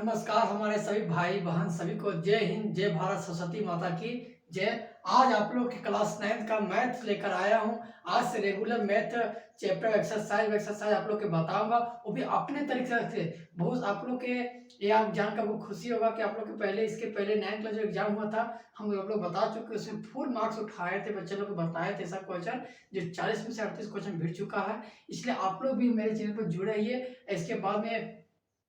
नमस्कार हमारे सभी भाई बहन सभी को जय हिंद, जय भारत, सरस्वती माता की जय। आज आप लोग की क्लास 9 का मैथ लेकर आया हूं। आज से रेगुलर मैथ चैप्टर एक्सरसाइज आप लोग के बताऊंगा, वो भी अपने तरीके से। बहुत आप लोग के ये आप जानकर बहुत खुशी होगा कि आप लोग के पहले इसके पहले 9 क्लास जो एग्जाम हुआ था हम लोग बता चुके, उसमें फुल मार्क्स उठाए थे, बच्चे लोग को बताए थे सब क्वेश्चन, जो 40 में से 38 क्वेश्चन भिड़ चुका है। इसलिए आप लोग भी मेरे चैनल पर जुड़े रहिए। इसके बाद में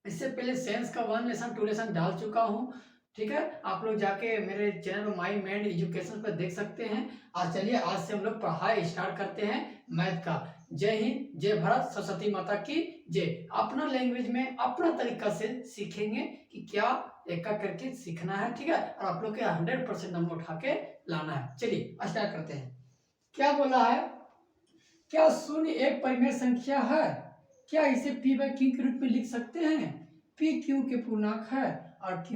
इससे पहले साइंस का 1 लेसन 2 लेसन डाल चुका हूँ, ठीक है। आप लोग जाके मेरे चैनल माई माइंड एजुकेशन पर देख सकते हैं। आज चलिए, आज से हम लोग पढ़ाई स्टार्ट करते हैं मैथ का। जय हिंद, जय भारत, सरस्वती माता की जय। अपना लैंग्वेज में अपना तरीका से सीखेंगे कि क्या एक करके सीखना है, ठीक है। और आप लोग के 100% नंबर उठा के लाना है। चलिए स्टार्ट करते हैं। क्या बोला है, क्या शून्य एक परिमेय संख्या है? क्या इसे p बाई क्यू के रूप में लिख सकते हैं? p क्यू के पूर्णांक है और q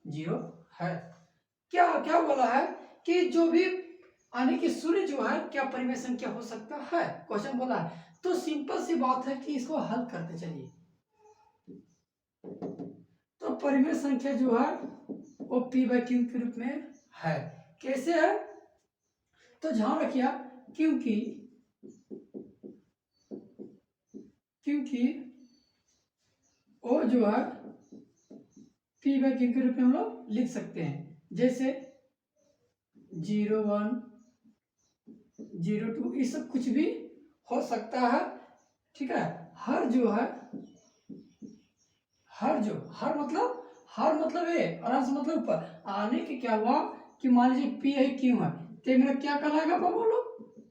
0 है। क्या क्या बोला है कि जो भी यानी कि शून्य जो है क्या परिमेय संख्या हो सकता है, क्वेश्चन बोला है। तो सिंपल सी बात है कि इसको हल करते चलिए। तो परिमेय संख्या जो है वो p बाई क्यू के रूप में है। कैसे है तो ध्यान रखिए, क्योंकि वो जो है p बाई क्यू के रूप में हम लोग लिख सकते हैं। जैसे 0 1 0 2 ये सब कुछ भी हो सकता है, ठीक है। हर मतलब ये आराम से मतलब ऊपर आने के क्या हुआ कि मान लीजिए p है क्यों है, तो मेरा क्या कहलाएगा बोलो,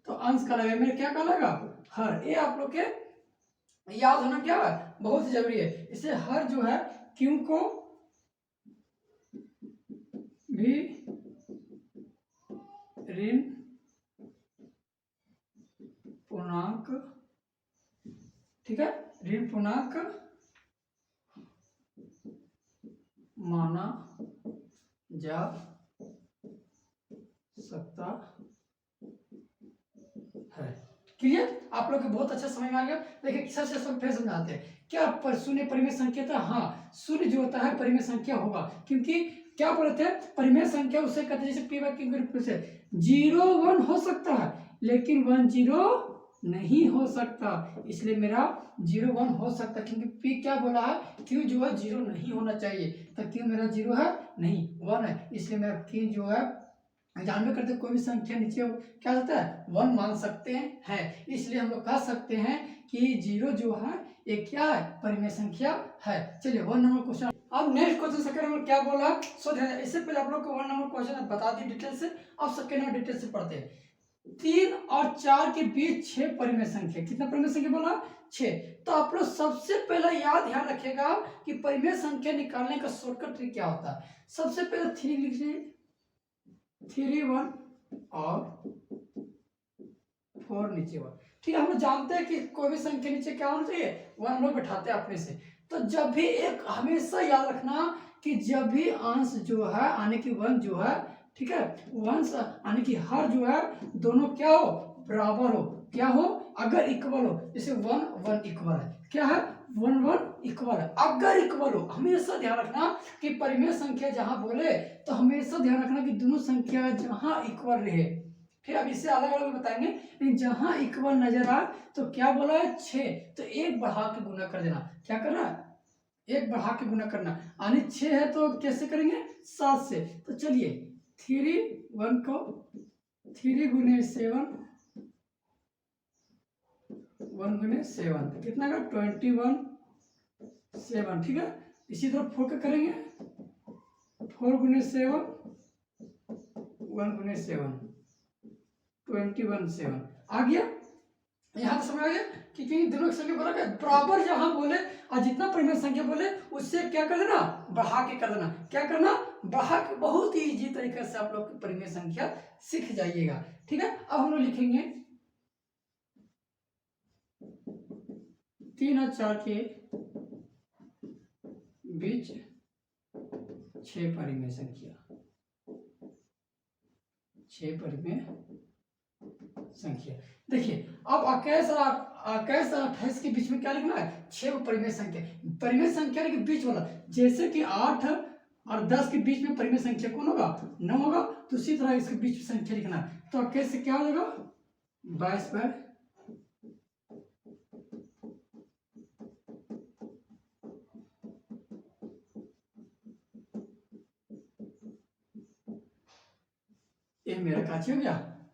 तो अंश कहलाएगा। मेरा क्या कहलाएगा, हर। ये आप लोग के याद होना क्या है, बहुत जरूरी है। इसे हर जो है क्यों को भी ऋण पूर्णांक, ठीक है, ऋण पूर्णांक माना जा सकता है। क्लियर, आप लोग को बहुत अच्छा समझ में आ गया। देखिए सबसे फिर समझाते हैं। क्या शून्य परिमेय संख्या था? हाँ, शून्य जो होता है परिमेय संख्या होगा, क्योंकि क्या बोलते हैं परिमेय संख्या उसे कहते हैं जैसे p बाई क्यू के रूप से 0 1 हो सकता है लेकिन 1 0 नहीं हो सकता। इसलिए मेरा 0 1 हो सकता है, क्योंकि p क्या बोला है, q जो है 0 नहीं होना चाहिए। तो q मेरा 0 है नहीं 1 है, इसलिए मेरा q जो है जानवे करते कोई भी संख्या नीचे क्या होता है 1 मान सकते हैं। इसलिए हम लोग कह सकते हैं कि 0 जो है ये क्या है, परिमेय संख्या है। चलिए 1 नंबर क्वेश्चन। अब नेक्स्ट क्वेश्चन सेकंड नंबर क्या बोला, सो इससे पहले आप लोग को 1 नंबर क्वेश्चन बता दी डिटेल से। अब सेकंड नंबर डिटेल से पढ़ते हैं। 3 और 4 के बीच 6 परिमेय संख्या, कितना परिमेय संख्या बोला 6। तो आप लोग सबसे पहले ध्यान रखिएगा कि परिमेय संख्या निकालने का शॉर्टकट ट्रिक क्या होता है। सबसे पहले 3 लिखिए, 3 1 और 4 नीचे 1, ठीक है। हम लोग जानते हैं कि कोई भी संख्या नीचे क्या होना चाहिए 1, हम लोग बैठाते हैं अपने से। तो जब भी एक हमेशा याद रखना कि जब भी अंश जो है आने की 1 जो है, ठीक है, अंश आने की हर जो है दोनों क्या हो, बराबर हो। क्या हो, अगर इक्वल हो, जैसे 1 1 इक्वल है, क्या है 1 1 इक्वल है, अगर इक्वल हो। हमेशा ध्यान रखना कि परिमेय संख्या जहां बोले तो हमेशा ध्यान रखना कि दोनों संख्या जहां इक्वल रहे, ठीक है। अब इससे अलग अलग बताएंगे, लेकिन जहां इक्वल नजर आए तो क्या बोला है 6, तो एक बढ़ा के गुना कर देना। क्या करना, एक बढ़ा के गुना करना। यानी 6 है तो कैसे करेंगे 7 से। तो चलिए 3 1 को 3 गुने 7 1 गुने 7 कितना का 21 7, ठीक है। इसी तरह 4 का करेंगे 4 गुने 7 1 गुने 7 21 7 आ गया। यहाँ तो समझ आ गया कि दोनों की संख्या बराबर है, बराबर जहां बोले और जितना परिमेय संख्या बोले उससे क्या कर देना, बढ़ा के कर देना। क्या करना, बढ़ा के। बहुत ही इजी तरीके से आप लोग परिमेय संख्या सीख जाइएगा, ठीक है। अब हम लोग लिखेंगे 3 और 4 के बीच 6 परिमेय संख्या, 6 परिमेय संख्या। देखिए अब 21 और 28 के बीच में क्या लिखना है, 6 परिमेय संख्या। परिमेय संख्या के बीच वाला, जैसे कि 8 और 10 के बीच में परिमेय संख्या कौन होगा? 9 होगा। तो इसी तरह इसके बीच में संख्या लिखना है। तो कैसे क्या हो जाएगा? 22 पर ये मेरा क्या हो गया?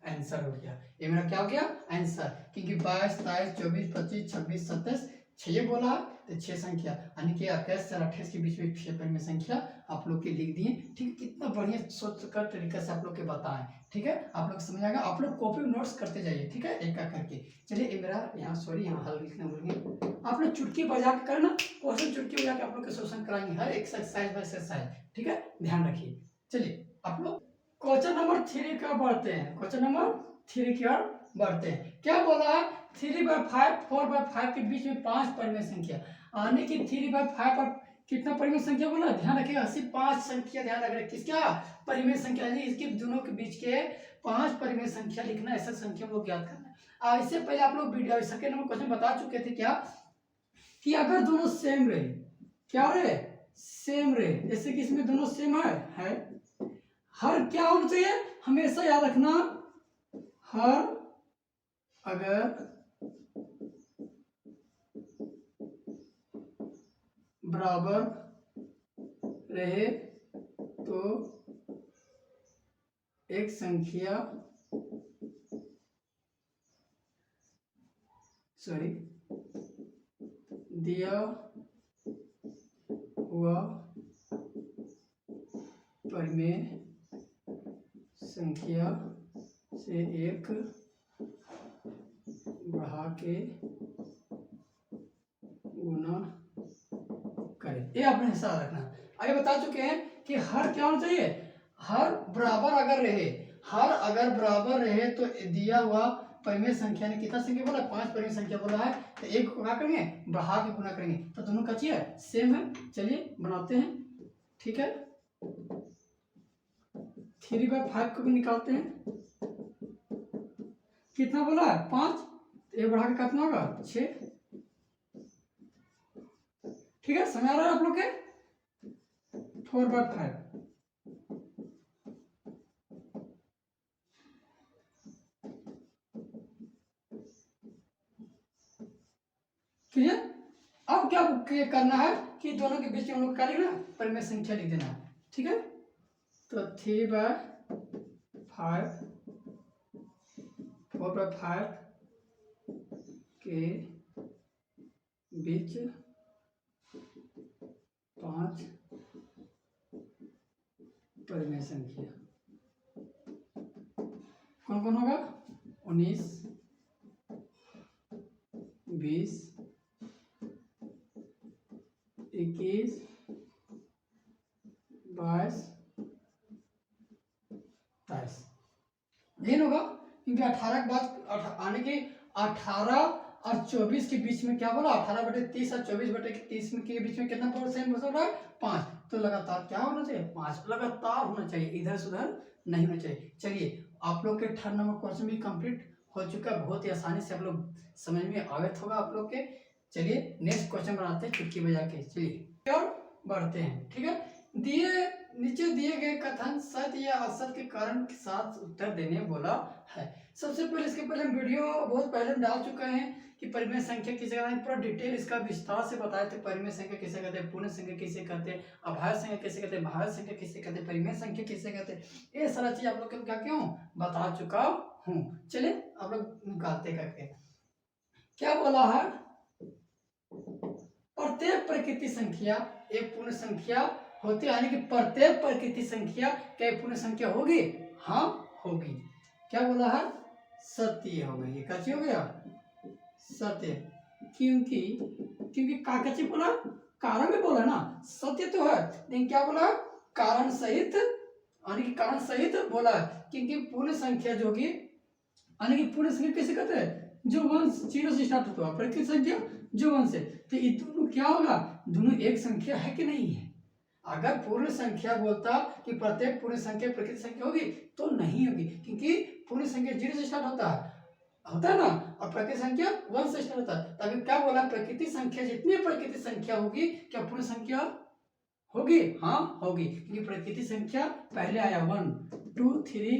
आंसर हो गया। ये मेरा क्या हो गया? आंसर। क्योंकि 22, 23, 24, 25, 26, 27 6 बोला है, तो 6 संख्या यानी कि 21 से 28 के बीच में 6 परिमेय संख्या आप लोग के लिख दिए। ठीक है, कितना बढ़िया सोच कर तरीके से आप लोग के बताएं। ठीक है, आप लोग समझ आएगा। आप लोग कॉपी नोट्स करते जाइए। ठीक है, एक एक करके। चलिए, ये मेरा यहाँ सॉरी यहाँ हल लिखना भूल गए। आप लोग चुटकी बजा के करना, क्वेश्चन चुटकी बजा के आप लोग के सोल्यूशन कराएंगे हर एक्सरसाइज बाय एक्सरसाइज। ठीक है, ध्यान रखिए। चलिए, आप लोग क्वेश्चन नंबर 3 का बढ़ते हैं। क्वेश्चन नंबर 3 की ओर बढ़ते हैं। क्या बोला है? 3/5 4/5 के बीच में 5 परिमेय संख्या, आने की 3/5 पर कितना परिमेय संख्या बोला? ध्यान रखिएगा, सिर्फ 5 संख्या ध्यान रख रहे। किसका? परिमेय संख्या, यानी इसके दोनों के बीच के 5 परिमेय संख्या लिखना, ऐसा संख्या को ज्ञात करना है। इससे पहले आप लोग वीडियो सेकंड नंबर क्वेश्चन बता चुके थे क्या, कि अगर दोनों सेम रहे, क्या रहे? सेम रहे। जैसे कि इसमें दोनों सेम है हर क्या होना चाहिए? हमेशा याद रखना, हर अगर बराबर रहे तो एक संख्या दिया हुआ परिमेय संख्या से एक बढ़ा के गुना करें। ये आपने हिसाब रखना। आगे बता चुके हैं कि हर क्या होना चाहिए? हर बराबर अगर रहे, हर अगर बराबर रहे तो दिया हुआ परिमेय संख्या ने कितना संख्या बोला? 5 परिमेय संख्या बोला है। तो एक को क्या करेंगे? बढ़ा के गुना करेंगे। तो दोनों का चीज सेम है। चलिए बनाते हैं। ठीक है, 3/5 को भी निकालते हैं। कितना बोला है? 5। एक बढ़ा के कितना होगा? 6। ठीक है, समझ आ रहा है आप लोग के? 4/5। क्लियर? अब क्या करना है कि दोनों के बीच में हम लोग क्या लिखना? परिमेय संख्या लिख देना है। ठीक है, तो 3/5 4/5 के बीच 5 परिमेय संख्या कौन कौन होगा? 19, 20, 21, 22, 23। लेन होगा, क्योंकि 18 के बाद आने के 18 और 24 के बीच में क्या बोला? 18/30 और 24/30 में के बीच में कितना सेम हो रहा है? 5। तो लगातार क्या होना चाहिए? 5 लगातार होना चाहिए, इधर से उधर नहीं होना चाहिए। चलिए, आप लोग के 3rd नंबर क्वेश्चन भी कंप्लीट हो चुका है। बहुत ही आसानी से आप लोग समझ में अवगत होगा आप लोग के। चलिए, नेक्स्ट क्वेश्चन बनाते हैं चुटकी बजा के। चलिए और बढ़ते हैं। ठीक है, नीचे दिए गए कथन सत्य या असत्य के कारण के साथ उत्तर देने बोला है। सबसे पहले इसके पहले हम वीडियो बहुत पहले डाल चुके हैं कि परिमेय संख्या किसे कहते हैं, पूरा डिटेल इसका विस्तार से बताए थे। परिमेय संख्या किसे कहते हैं, पूर्ण संख्या किसे कहते हैं, अभाज्य संख्या किसे कहते हैं, भाज्य संख्या किसे कहते हैं, परिमेय संख्या किसे कहते हैं, ये सारा चीज आप लोग को क्या क्यों बता चुका हूँ। चलिए, आप लोग निकालते करके क्या बोला है? प्रत्येक प्रकृति संख्या एक पूर्ण संख्या होती है, यानी कि प्रत्येक प्रकृति संख्या क्या पूर्ण संख्या होगी? हाँ, होगी। क्या बोला है? सत्य हो गई। कैसे हो गया? सत्य। क्योंकि काकची बोला, कारण भी बोला ना, सत्य तो है, लेकिन क्या बोला? कारण सहित, यानी कि कारण सहित बोला है। क्योंकि पूर्ण संख्या जो होगी, यानी कि पूर्ण संख्या कैसे कहते हैं? जो 1 0 से स्टार्ट होता है, प्रकृति संख्या जो 1 से। तो ये दोनों क्या होगा? दोनों एक संख्या है कि नहीं है? अगर पूर्ण संख्या बोलता कि प्रत्येक पूर्ण संख्या प्रकृति संख्या होगी, तो नहीं होगी, क्योंकि पूर्ण संख्या 0 से स्टार्ट होता है। होता है ना, और प्राकृतिक संख्या 1 से स्टार्ट होता है। तभी क्या बोला, प्राकृतिक संख्या, जितनी प्राकृतिक संख्या होगी क्या पूर्ण संख्या होगी? हाँ होगी, क्योंकि प्राकृतिक संख्या पहले आया 1 2 3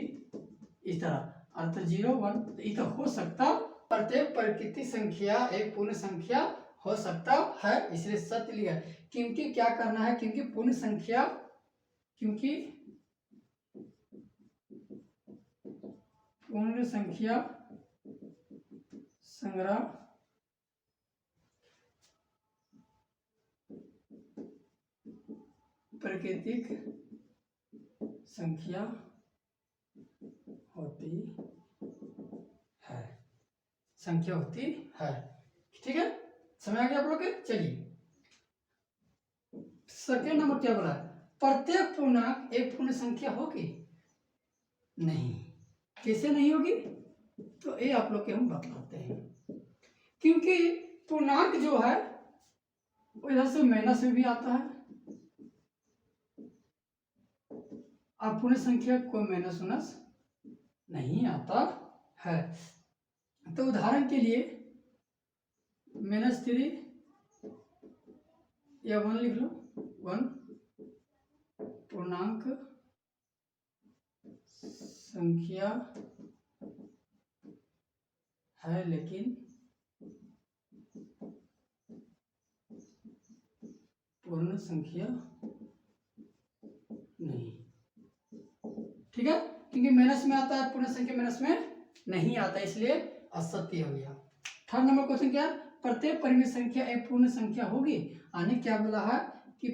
इस तरह, अर्थ 0 1, ये तो हो सकता, प्रत्येक प्राकृतिक संख्या एक पूर्ण संख्या हो सकता है, इसलिए सत्य लिया। क्योंकि क्या करना है, क्योंकि पूर्ण संख्या, क्योंकि पूर्ण संख्या संग्रह प्राकृतिक संख्या होती है, संख्या होती है। ठीक है, समझ आ गया आप लोग के? चलिए सेकेंड नंबर क्या बोला, प्रत्येक पूर्णांक एक पूर्ण संख्या होगी? नहीं। कैसे नहीं होगी? तो ये आप लोग के हम बतलाते हैं। क्योंकि पूर्णांक जो है वो इधर से माइनस में भी आता है, और पूर्ण संख्या कोई माइनस उनस नहीं आता है। तो उदाहरण के लिए -3 या 1 लिख लो, 1 पूर्णांक संख्या है लेकिन पूर्ण संख्या नहीं। ठीक है, क्योंकि माइनस में आता है, पूर्ण संख्या माइनस में नहीं आता, इसलिए असत्य हो गया। थर्ड नंबर क्वेश्चन क्या है, प्रत्येक परिमित संख्या एक पूर्ण संख्या होगी? यानी क्या बोला है कि